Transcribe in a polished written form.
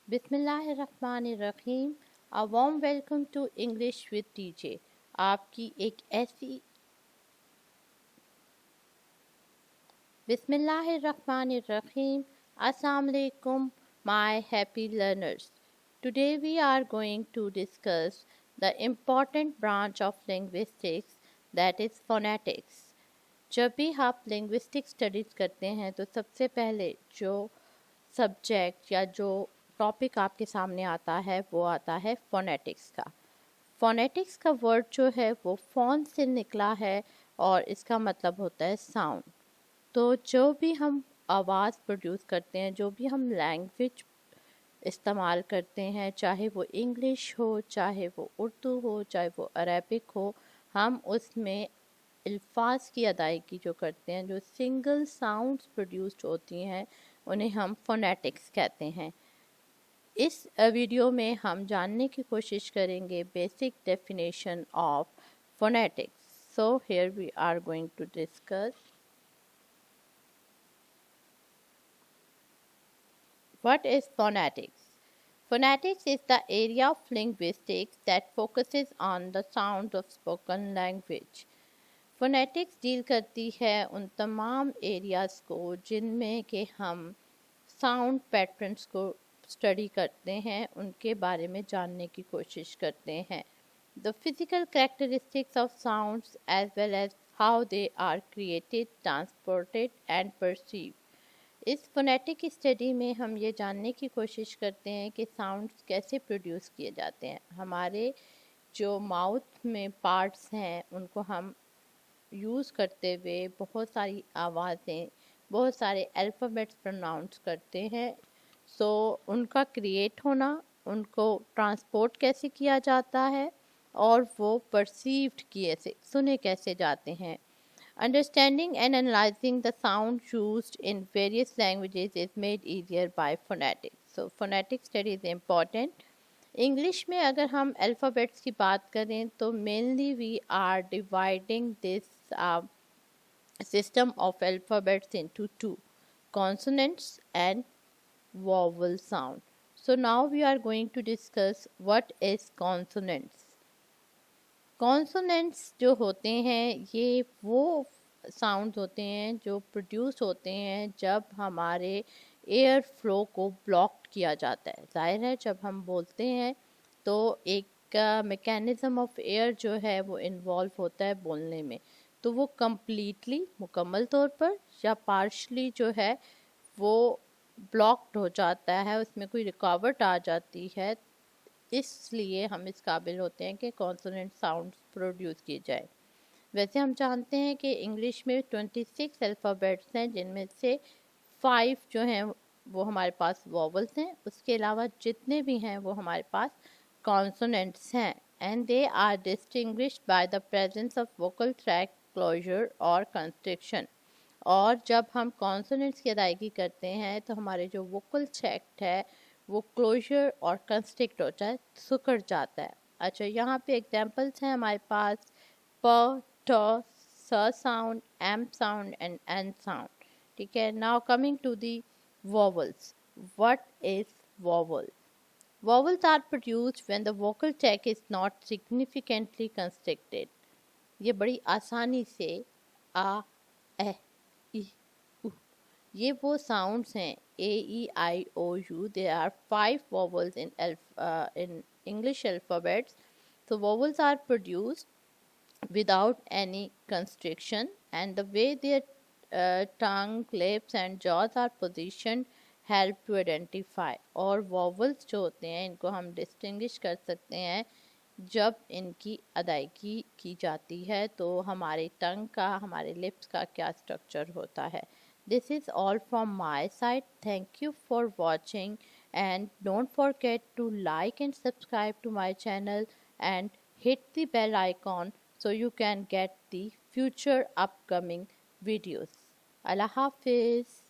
बिस्मिल्लाहिर्रहमानिर्रहीम। A warm welcome to English with TJ. आपकी एक ऐसी बिस्मिल्लाहिर्रहमानिर्रहीम। अस्सलाम वालेकुम my happy learners. Today we are going to discuss the important branch of linguistics that is phonetics. जब भी आप लिंग्विस्टिक स्टडीज़ करते हैं तो सबसे पहले जो सब्जेक्ट या जो टॉपिक आपके सामने आता है वो आता है फोनेटिक्स का। फोनेटिक्स का वर्ड जो है वो फोन से निकला है और इसका मतलब होता है साउंड। तो जो भी हम आवाज़ प्रोड्यूस करते हैं, जो भी हम लैंग्वेज इस्तेमाल करते हैं, चाहे वो इंग्लिश हो, चाहे वो उर्दू हो, चाहे वो अरेबिक हो, हम उसमें अल्फाज की अदायगी जो करते हैं, जो सिंगल साउंड्स प्रोड्यूस्ड होती हैं, उन्हें हम फोनेटिक्स कहते हैं। इस वीडियो में हम जानने की कोशिश करेंगे basic definition of phonetics. So here we are going to discuss what is phonetics. Phonetics is the area of linguistics that focuses on the sounds of spoken language. Phonetics deal करती है उन तमाम एरियाज़ को जिनमें कि हम sound patterns को study करते हैं, उनके बारे में जानने की कोशिश करते हैं। The physical characteristics of sounds as well as how they are created, transported and perceive. इस फोनेटिक स्टडी में हम ये जानने की कोशिश करते हैं कि साउंड्स कैसे प्रोड्यूस किए जाते हैं। हमारे जो माउथ में पार्ट्स हैं उनको हम यूज़ करते हुए बहुत सारी आवाज़ें, बहुत सारे अल्फ़ाबेट्स प्रोनाउंस करते हैं। सो उनका क्रिएट होना, उनको ट्रांसपोर्ट कैसे किया जाता है और वो परसीव्ड कैसे, सुने कैसे जाते हैं। Understanding and analyzing the sound used in various languages is made easier by phonetics. So phonetic study is important. English में अगर हम अल्फ़ाबेट्स की बात करें तो mainly we are dividing this system of alphabets into two, consonants and vowel sound. So now we are going to discuss what is consonants. Consonants जो होते हैं ये वो साउंड होते हैं जो प्रोड्यूस होते हैं जब हमारे एयर फ्लो को ब्लॉक किया जाता है। जाहिर है जब हम बोलते हैं तो एक मैकेनिज़्म ऑफ एयर जो है वो इन्वॉल्व होता है बोलने में, तो वो कम्प्लीटली मुकम्मल तौर पर या पार्शली जो है वो ब्लॉक्ड हो जाता है, उसमें कोई रुकावट आ जाती है, इसलिए हम इस काबिल होते हैं कि कॉन्सोनेंट साउंड्स प्रोड्यूस किए जाए। वैसे हम जानते हैं कि इंग्लिश में 26 अल्फ़ाबेट्स हैं, जिनमें से 5 जो हैं वो हमारे पास वॉवल्स हैं, उसके अलावा जितने भी हैं वो हमारे पास कॉन्सोनेंट्स हैं। And they are distinguished by the presence of vocal tract closure और कंस्ट्रिक्शन। और जब हम कॉन्सोनेंट्स की अदायगी करते हैं तो हमारे जो वोकल ट्रैक्ट है वो क्लोजर और कंस्ट्रिक्ट होता है, सुकड़ जाता है। अच्छा, यहाँ पे एग्जांपल्स हैं हमारे पास प, ट, स sound, M sound and N sound. ठीक है, now coming to the vowels. What is vowel? Vowels are produced when the vocal tract is not significantly constricted. ये बड़ी आसानी से आ, ए, ई, उ, ये वो साउंड्स हैं ए, ई, आई, ओ, you. There are 5 vowels in English alphabets. So vowels are produced without any constriction, and the way their tongue, lips and jaws are positioned help to identify. और vowels जो होते हैं इनको हम distinguish कर सकते हैं जब इनकी अदायगी की जाती है तो हमारे टंग का, हमारे लिप्स का क्या स्ट्रक्चर होता है। This is all from my side. Thank you for watching and don't forget to like and subscribe to my channel and hit the bell icon so you can get the future upcoming videos. Allah Hafiz.